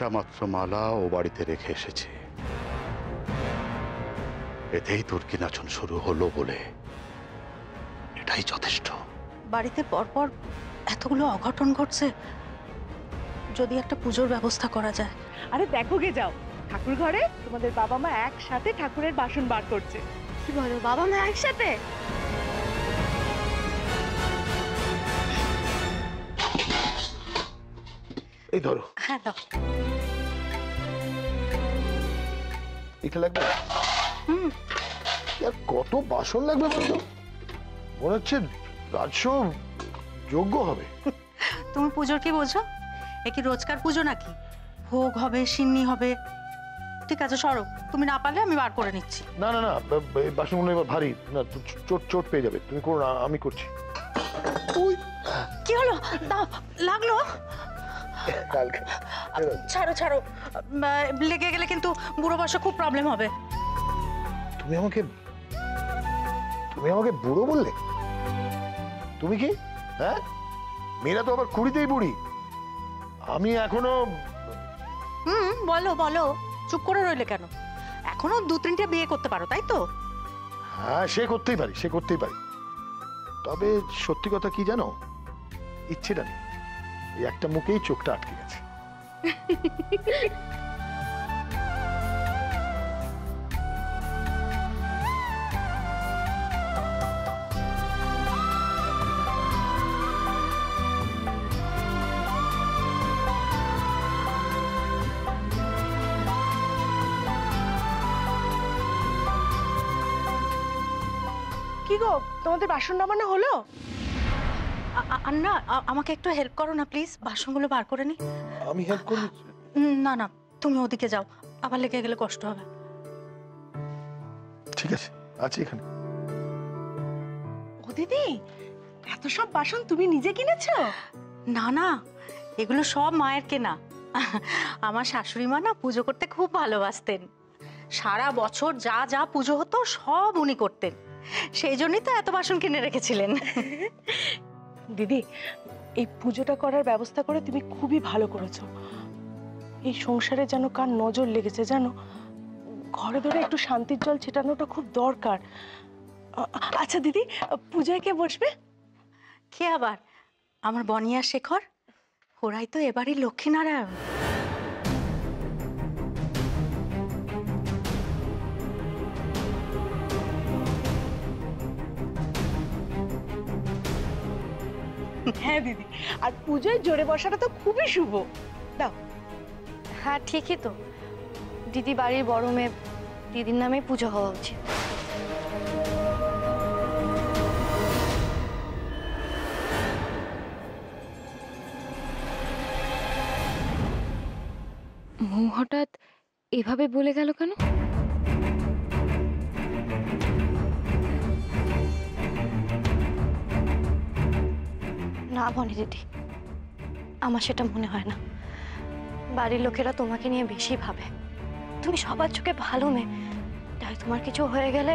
একটা মাত্র মালা ও বাড়িতে রেখে এসেছি, এতেই তুর্কি নাচন শুরু হলো বলে এটাই যথেষ্ট। বাড়িতে পরপর এতগুলো অঘটন ঘটছে, যদি একটা পুজোর ব্যবস্থা করা যায়। আরে দেখো গে যাও, ঠাকুর ঘরে তোমাদের বাবা মা একসাথে ঠাকুরের বাসন বার করছে। কি বলো, বাবা মা একসাথে? এই ধরো। হ্যাঁ দাও। এটা লাগবে? কত বাসন লাগবে বলতো? মনে হচ্ছে রাজস্ব যোগ্য হবে। তুমি পুজোর কি বোঝো? এ কি রোজকার পুজো নাকি? ভোগ হবে, সিন্নি হবে। ঠিক আছে সরো, তুমি না পারলে আমি বার করে নিচ্ছি। না না না, এই বাসনগুলো এবার ভারী না, চোট চোট পেয়ে যাবে। তুমি করো না, আমি করছি। কি হলো? দাও, লাগলো? ছাড়ো ছাড়ো, লেগে গেলে কিন্তু বুড়ো বয়সে খুব প্রবলেম হবে। তুমি আমাকে বুড়ো বললে? তুমি কি? হ্যাঁ, মেয়েরা তো আবার কুড়িতেই বুড়ি। আমি এখনো। বলো বলো, চুপ করে রইলে কেন? এখনো 2-3টে বিয়ে করতে পারো, তাই তো? হ্যাঁ, সে করতেই পারি। তবে সত্যি কথা কি জানো, ইচ্ছেটা নেই। এই একটা মুখেই চোখটা আটকে গেছে। কি গো, তোমাদের বাসন নামানো হলো? না, আমাকে একটু হেল্প করো না প্লিজ, বাসনগুলো বার করে নি। আমি হেল্প করি? না না, তুমি ওদিকে যাও, আবার লেগে গেলে কষ্ট হবে। ঠিক আছে, আছি এখানে। ও দিদি, এত সব বাসন তুমি নিজে কিনেছো? না না, এগুলো সব মায়ের কেনা। আমার শাশুড়ি মা না পুজো করতে খুব ভালোবাসতেন। সারা বছর যা যা পুজো হতো সব উনি করতেন, সেই জন্যই তো এত বাসন কিনে রেখেছিলেন। দিদি, এই পুজোটা করার ব্যবস্থা করে তুমি খুবই ভালো করেছো। এই সংসারে যেন কার নজর লেগেছে জানো, ঘরে ধরে একটু শান্তির জল ছিটানোটা খুব দরকার। আচ্ছা দিদি, পূজায় কে বসবে? কে আবার? আমার বনিয়া শেখর, ওরাই তো এবারই লক্ষ্মীনারায়ণ। হ্যাঁ দিদি, আর পুজোয় জোরে বসাটা তো খুবই শুভ। দাও। হ্যাঁ ঠিকই তো, দিদি বাড়ির বড় মেয়ে, দিদির নামে পুজো হওয়া উচিত। মৌ হঠাৎ এভাবে বলে গেল কেন? না বনি দিদি, আমার সেটা মনে হয় না। বাড়ির লোকেরা তোমাকে নিয়ে বেশি ভাবে। তুমি সবার চোখে ভালো মেয়ে, তাই তোমার কিছু হয়ে গেলে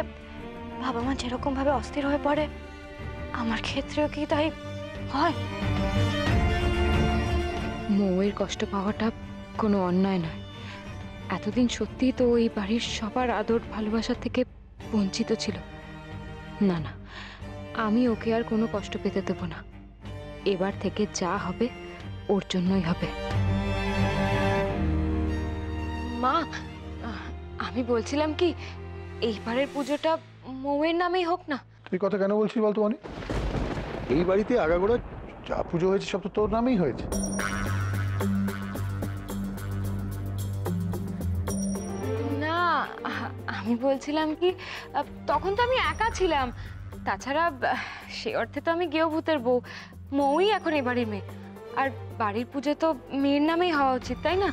বাবা মা যেরকম ভাবে অস্থির হয়ে পড়ে, আমার ক্ষেত্রেও কি তাই হয়? মৌয়ের কষ্ট পাওয়াটা কোনো অন্যায় নয়। এতদিন সত্যিই তো ওই বাড়ির সবার আদর ভালোবাসা থেকে বঞ্চিত ছিল। না না, আমি ওকে আর কোনো কষ্ট পেতে দেব না। এবার থেকে যা হবে ওর জন্যই হবে। মা, আমি বলছিলাম কি, এইবারের পুজোটা মৌয়ের নামেই হোক না? তুই কথা কেন বলছিস বলতো? মানে এই বাড়িতে আগাগোড়া যা পুজো হয়েছে সব তো তোর নামেই হয়েছে। না, আমি বলছিলাম কি, তখন তো আমি একা ছিলাম। তাছাড়া সে অর্থে তো আমি গেয়ভূতের বউ, মৌই এখন এ বাড়ির মেয়ে। আর বাড়ির পুজো তো মেয়ের নামেই হওয়া উচিত, তাই না?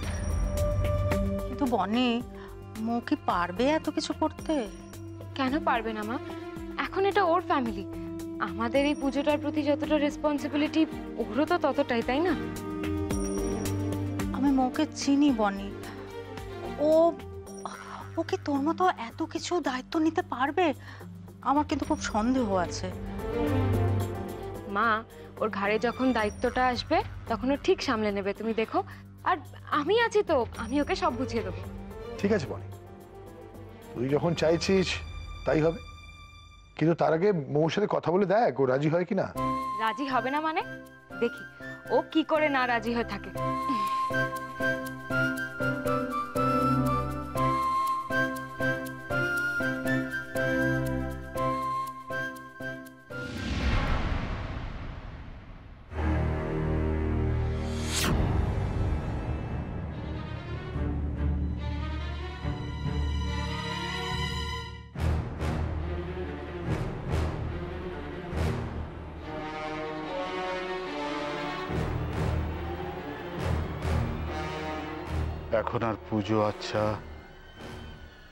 কিন্তু বনে, মৌ কি পারবে এত কিছু করতে? কেন পারবে না মা? এখন এটা ওর ফ্যামিলি। আমাদের এই পুজোটার প্রতি যতটা রেসপন্সিবিলিটি, ওরও তো ততটাই, তাই না? আমি মৌকে চিনি বনি, ও কি তোর মতো এত কিছু দায়িত্ব নিতে পারবে? আমার কিন্তু খুব সন্দেহ আছে। মা, ওর ঘাড়ে যখন দায়িত্বটা আসবে তখন ও ঠিক সামলে নেবে, তুমি দেখো। আর আমি আছি তো, আমি ওকে সব বুঝিয়ে দেবো। ঠিক আছে বনি, তুই যখন চাইছিস তাই হবে, কিন্তু তার আগে মৌর সাথে কথা বলে দেখ ও রাজি হয় কিনা। রাজি হবে না মানে? দেখি ও কি করে না রাজি হয়ে থাকে। এখন আর পুজো আচ্ছা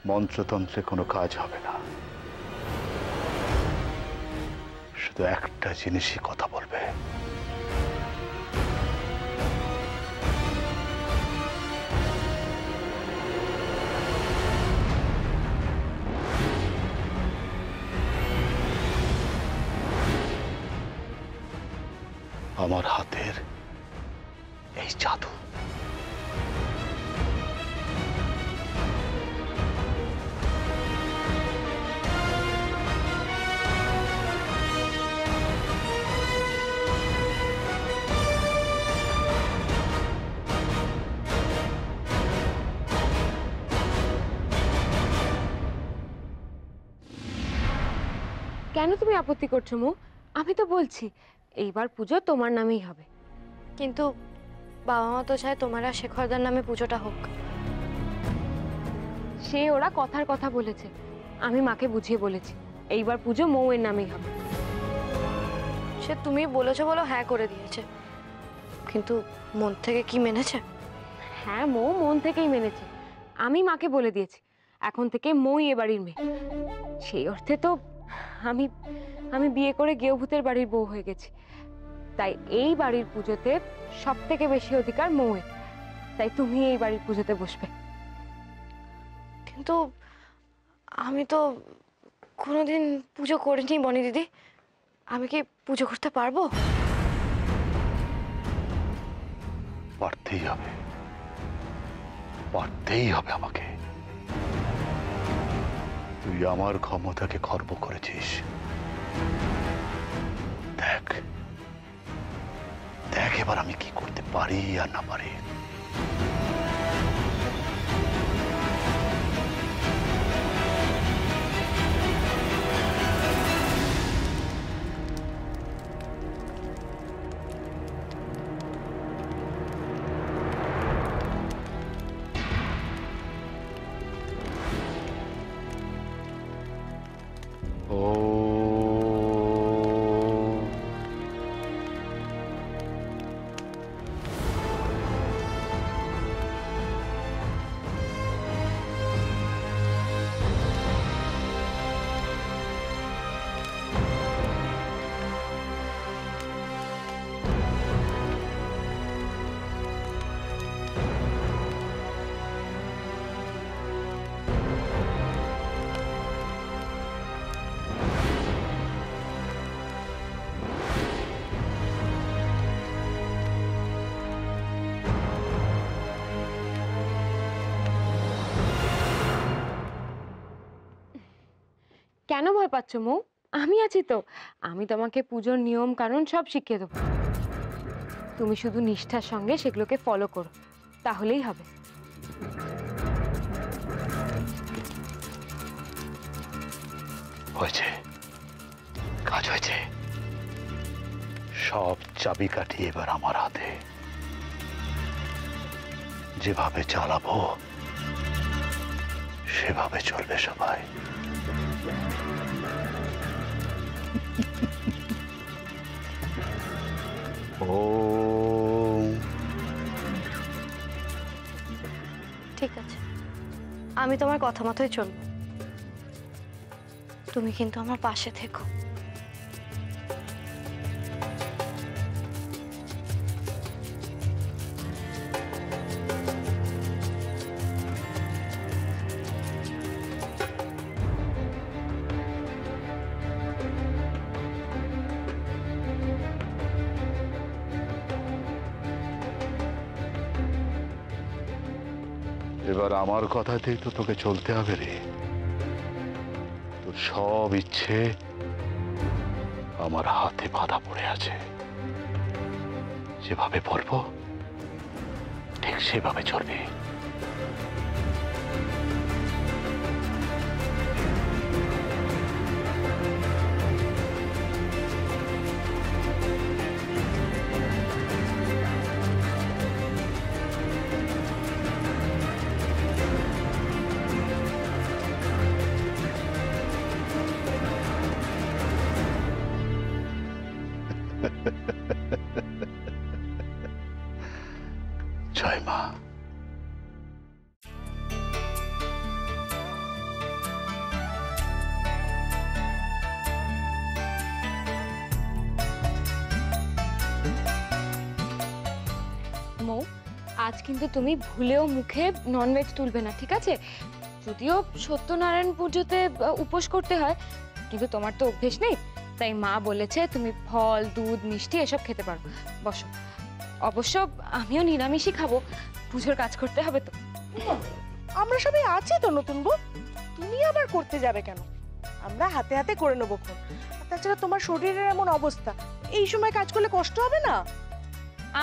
মন্ত্রতন্ত্রে কোনো কাজ হবে না, শুধু একটা জিনিসই কথা বলবে। আমার হাতের এই জাদু। কেন তুমি আপত্তি করছো মৌ? আমি তো বলছি এইবার পুজো তোমার নামেই হবে। কিন্তু বাবা মা তো চায় তোমার আর শেখরদার নামে পুজোটা হোক। সে ওরা কথার কথা বলেছে, আমি মাকে বুঝিয়ে বলেছি এইবার পুজো মৌয়ের নামেই হবে। সে তুমি বলেছো বলো হ্যাঁ করে দিয়েছে, কিন্তু মন থেকে কি মেনেছে? হ্যাঁ, মৌ মন থেকেই মেনেছে। আমি মাকে বলে দিয়েছি এখন থেকে মৌই এ বাড়ির মেয়ে। সেই অর্থে তো আমি আমি বিয়ে করে গেঁয়ো বাড়ির বউ হয়ে গেছি। তাই এই বাড়ির পুজোতে সব থেকে বেশি অধিকার মৌয়ের। তাই তুমি এই বাড়ির পুজোতে বসবে। কিন্তু আমি তো কোনোদিন পুজো করিনি বনি দিদি, আমি কি পুজো করতে পারবো? পারতেই হবে, পারতেই হবে আমাকে। তুই আমার ক্ষমতাকে খর্ব করেছিস। দেখ দেখ এবার আমি কি করতে পারি আর না পারি। কেন ভয় পাচ্ছ মৌ? আমি আছি তো। আমি তোমাকে পুজোর নিয়ম কানুন সব শিখিয়ে দেবো। তুমি শুধু নিষ্ঠার সঙ্গে সেগুলোকে ফলো করো, তাহলেই হবে। হয়েছে, কাজ হয়েছে। সব চাবিকাঠি এবার আমার হাতে। যেভাবে চালাবো সেভাবে চলবে সবাই। ঠিক আছে, আমি তোমার কথা মতোই চলবো। তুমি কিন্তু আমার পাশে থেকো। এবার আমার কথাতেই তো তোকে চলতে হবে রে। তোর সব ইচ্ছে আমার হাতে বাঁধা পড়ে আছে। যেভাবে বলবো ঠিক সেভাবে চলবে। জয় মা। মৌ, আজ কিন্তু তুমি ভুলেও মুখে ননভেজ তুলবে না, ঠিক আছে? যদিও সত্যনারায়ণ পুজোতে উপোস করতে হয়, কিন্তু তোমার তো অভ্যেস নেই, তাই মা বলেছে তুমি ফল, দুধ, মিষ্টি এসব খেতে পারো। বসো। অবশ্য আমিও নিরামিষই খাবো, পুজোর কাজ করতে হবে তো। আমরা সবাই আছি তো নতুন বউ, তুমি আবার করতে যাবে কেন? আমরা হাতে হাতে করে নেবো খন। আর তাছাড়া তোমার শরীরের এমন অবস্থা, এই সময় কাজ করলে কষ্ট হবে না?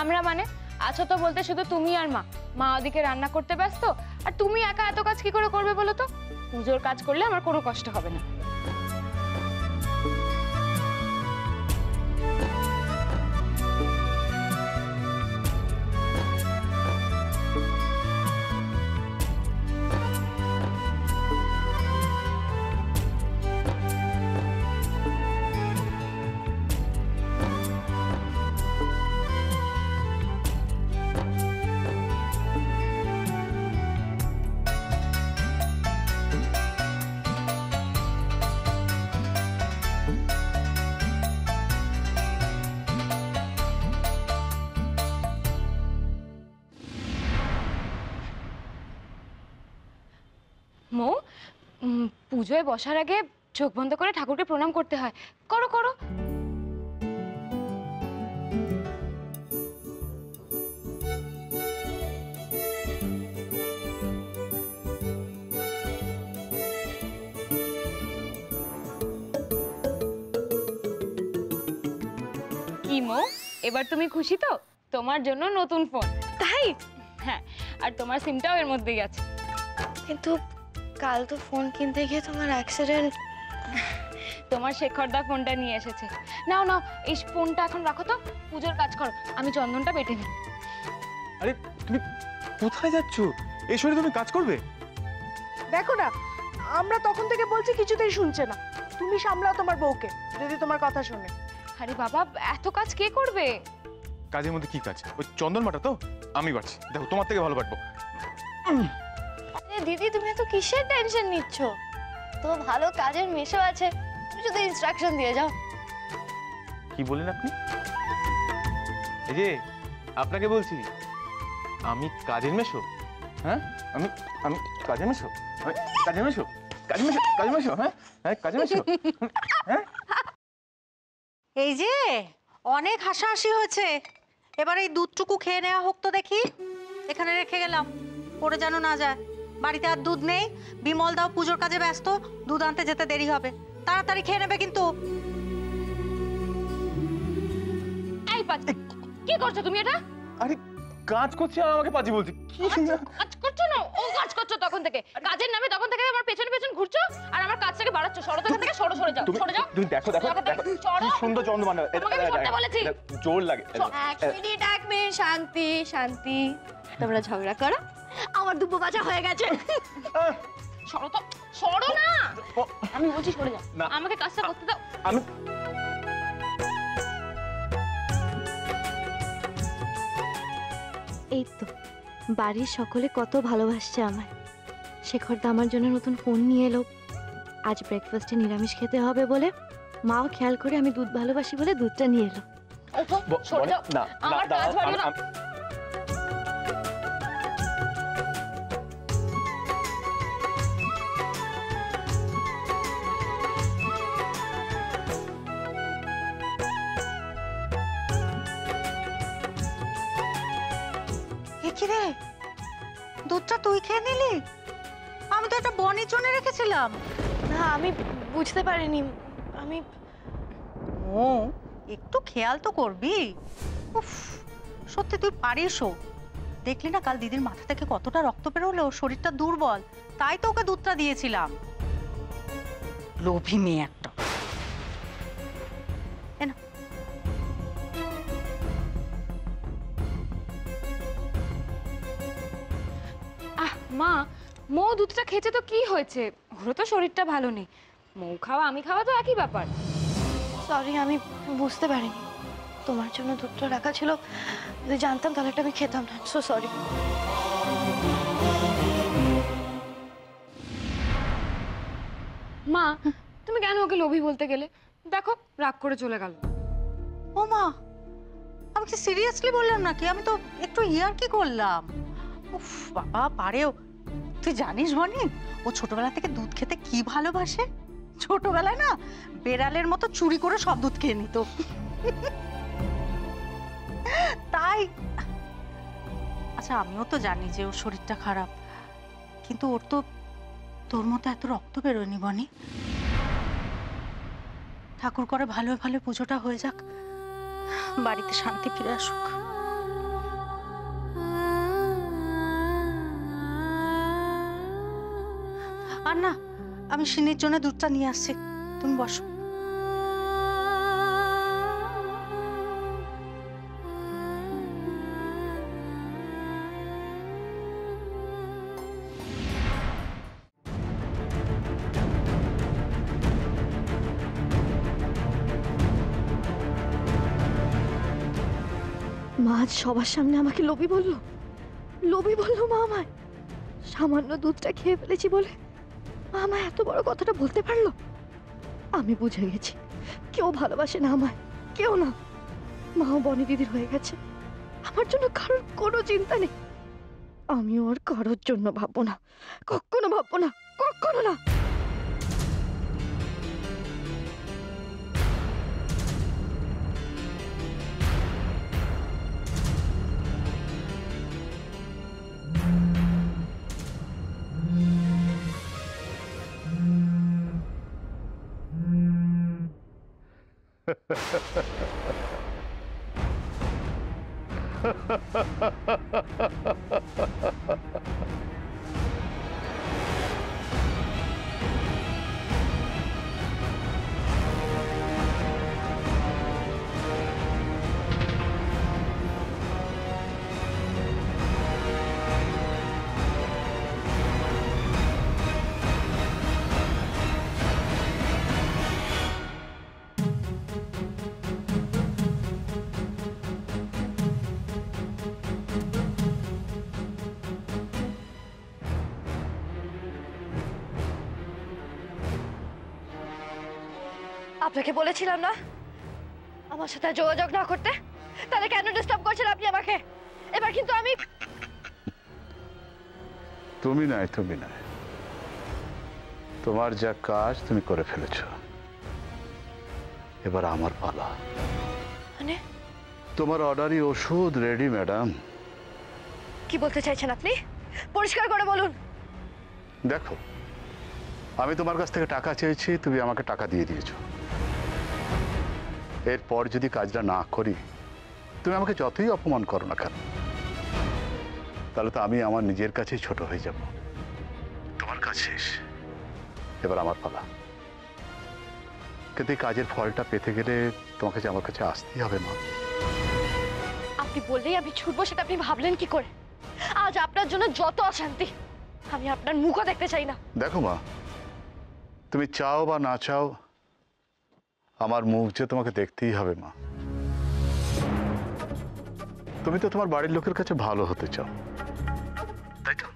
আমরা মানে আছো তো বলতে শুধু তুমি আর মা। মা ওদিকে রান্না করতে ব্যস্ত, আর তুমি একা এত কাজ কি করে করবে বলো তো? পুজোর কাজ করলে আমার কোনো কষ্ট হবে না। মৌ, পুজোয় বসার আগে চোখ বন্ধ করে ঠাকুরকে প্রণাম করতে হয়। করো করো। কি মৌ, এবার তুমি খুশি তো? তোমার জন্য নতুন ফোন। তাই? হ্যাঁ, আর তোমার সিমটাও এর মধ্যেই আছে। কিন্তু কাল তো ফোন কিনতে গিয়ে তোমার অ্যাক্সিডেন্ট। তোমার শেখরদা ফোনটা নিয়ে এসেছে। নাও নাও, এই ফোনটা এখন রাখো তো, পুজোর কাজ করো, আমি চন্দনটা বেটে নিই। আরে তুমি কোথায় যাচ্ছ? এই শরীরে তুমি কাজ করবে? দেখো না, আমরা তখন থেকে বলছি, কিছুতেই শুনছে না। তুমি সামলাও তোমার বউকে, যদি তোমার কথা শোনে। আরে বাবা, এত কাজ কে করবে? কাজের মধ্যে কি কাজ? ওই চন্দন মাটা তো আমি পারছি, দেখো তোমার থেকে ভালো পারবো। আরে দিদি, তুমি এত কিসের টেনশন নিচ্ছ? তো ভালো কাজের মেশো আছে, তুমি শুধু ইনস্ট্রাকশন দিয়ে যাও। কি বললেন আপনি? এই যে আপনাকে বলছি, আমি কাজের মেশো? হ্যাঁ, আমি আমি কাজের মেশো? কাজের মেশো? কাজের মেশো? কাজের মেশো? হ্যাঁ হ্যাঁ, কাজের মেশো? হ্যাঁ। এই যে অনেক হাসাহাসি হয়েছে, এবার এই দুধটুকু খেয়ে নেওয়া হোক তো দেখি। এখানে রেখে গেলাম, পড়ে যেন না যায়। বাড়িতে আর দুধ নেই, বিমল দাও পুজোর কাজে ব্যস্ত, দুধ আনতে যেতে দেরি হবে। তাড়াতাড়ি খেয়ে নেবে কিন্তু। এই পাজি, কি করছো তুমি এটা? আরে কাজ করছি আর আমাকে পাজি বলছি? কি কাজ করছো না? ও কাজ করছো তখন থেকে, কাজের নামে তখন থেকে আমার পেছনে পেছনে ঘুরছো আর আমার কাজটাকে বাড়াচ্ছো। সরো তো এখান থেকে, সরো, সরে যাও, সরে যাও। তুমি দেখো দেখো দেখো কি সুন্দর চন্দ্র মানে জোর লাগে। অ্যাকচুয়ালি ডাকবে শান্তি। শান্তি, তোমরা ঝগড়া করো, আমার দুব্বো বাজা হয়ে গেছে। সরো তো, সরো না। আমি বলছি সরে যাও, আমাকে কাজটা করতে দাও। আমি এই তো বাড়ির সকলে কত ভালোবাসছে আমায়। শেখরদা আমার জন্য নতুন ফোন নিয়ে এলো। আজ ব্রেকফাস্টে নিরামিষ খেতে হবে বলে মাও খেয়াল করে আমি দুধ ভালোবাসি বলে দুধটা নিয়ে এলো। সরে যাও, না আমার কাজ বাড়িও না। কি রে, দুধটা তুই খেয়ে নিলি? আমি তো এটা বনির জন্য রেখেছিলাম। না আমি বুঝতে পারিনি। আমি ও, একটু খেয়াল তো করবি। উফ, সত্যি তুই পারিসও। দেখলি না কাল দিদির মাথা থেকে কতটা রক্ত বেরোলো, শরীরটা দুর্বল, তাই তো ওকে দুধটা দিয়েছিলাম। লোভী মেয়ে একটা। এ নাও। মা, মৌ দুধটা খেয়েছে তো কি হয়েছে? ওরও তো শরীরটা ভালো নেই। মৌ খাওয়া আমি খাওয়া তো একই ব্যাপার। সরি, আমি বুঝতে পারিনি। তোমার জন্য দুধটা রাখা ছিল, যদি জানতাম তাহলে এটা আমি খেতাম না। So sorry. মা, তুমি কেন ওকে লোভী বলতে গেলে? দেখো রাগ করে চলে গেল। ও মা, আমি কি সিরিয়াসলি বললাম নাকি? আমি তো একটু ইয়ার্কি করলাম। উফ বাবা, পারেও। তুই জানিস বনি, ও ছোটবেলা থেকে দুধ খেতে কি ভালোবাসে। ছোটবেলায় না বেড়ালের মতো চুরি করে সব দুধ খেয়ে নিত। তাই আচ্ছা, আমিও তো জানি যে ওর শরীরটা খারাপ, কিন্তু ওর তো তোর মতো এত রক্ত বেরোয়নি বনি। ঠাকুর করে ভালো ভালো পুজোটা হয়ে যাক, বাড়িতে শান্তি ফিরে আসুক। আর না, আমি সিনির জন্য দুধটা নিয়ে আসছি, তুমি বসো। মা আজ সবার সামনে আমাকে লোভী বললো। লোভী বললো মা আমায়। সামান্য দুধটা খেয়ে ফেলেছি বলে মা আমায় এত বড় কথাটা বলতে পারলো। আমি বুঝে গেছি কেউ ভালোবাসে না আমায়, কেউ না। মাও বনি দিদির হয়ে গেছে, আমার জন্য কারোর কোনো চিন্তা নেই। আমিও আর কারোর জন্য ভাববো না, কখনো ভাববো না, কখনো না। আপনাকে বলেছিলাম না আমার সাথে যোগাযোগ না করতে, তাহলে কেন ডিস্টার্ব করছেন আপনি আমাকে? এবার কিন্তু আমি তুমি নয়, তুমি নয়, তোমার যা কাজ তুমি করে ফেলেছ। এবার আমার পালা। মানে তোমার অর্ডারি ওষুধ রেডি ম্যাডাম। কি বলতে চাইছেন আপনি? পরিষ্কার করে বলুন। দেখো, আমি তোমার কাছ থেকে টাকা চেয়েছি, তুমি আমাকে টাকা দিয়ে দিয়েছো। এরপর যদি কাজটা না করি, তুমি আমাকে যতই অপমান করো না কেন, তাহলে তো আমি আমার নিজের কাছেই ছোট হয়ে যাব। তোমার কাজ শেষ, এবার আমার পালা। কিন্তু এই কাজের ফলটা পেতে গেলে তোমাকে যে আমার কাছে আসতেই হবে মা। আপনি বললেই আমি ছুটবো, সেটা আপনি ভাবলেন কি করে? আজ আপনার জন্য যত অশান্তি, আমি আপনার মুখও দেখতে চাই না। দেখো মা, তুমি চাও বা না চাও, আমার মুখ যে তোমাকে দেখতেই হবে মা। তুমি তো তোমার বাড়ির লোকের কাছে ভালো হতে চাও, তাই তো?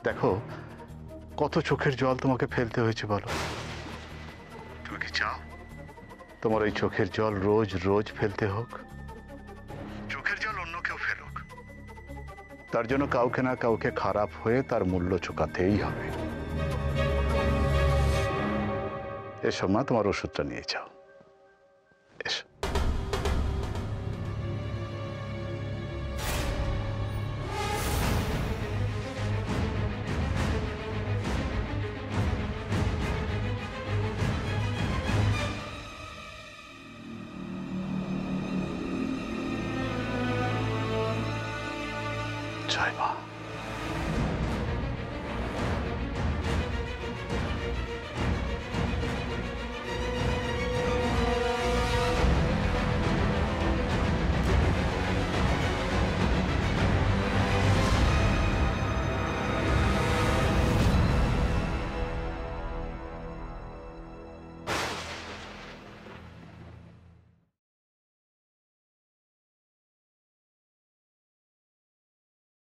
দেখো কত চোখের জল তোমাকে ফেলতে হয়েছে বলো। তুমি কি চাও তোমার এই চোখের জল রোজ রোজ ফেলতে হোক? চোখের জল অন্য কেউ ফেলুক, তার জন্য কাউকে না কাউকে খারাপ হয়ে তার মূল্য চুকাতেই হবে। এসো মা, তোমার ওষুধটা নিয়ে যাও। এসো। জয় মা।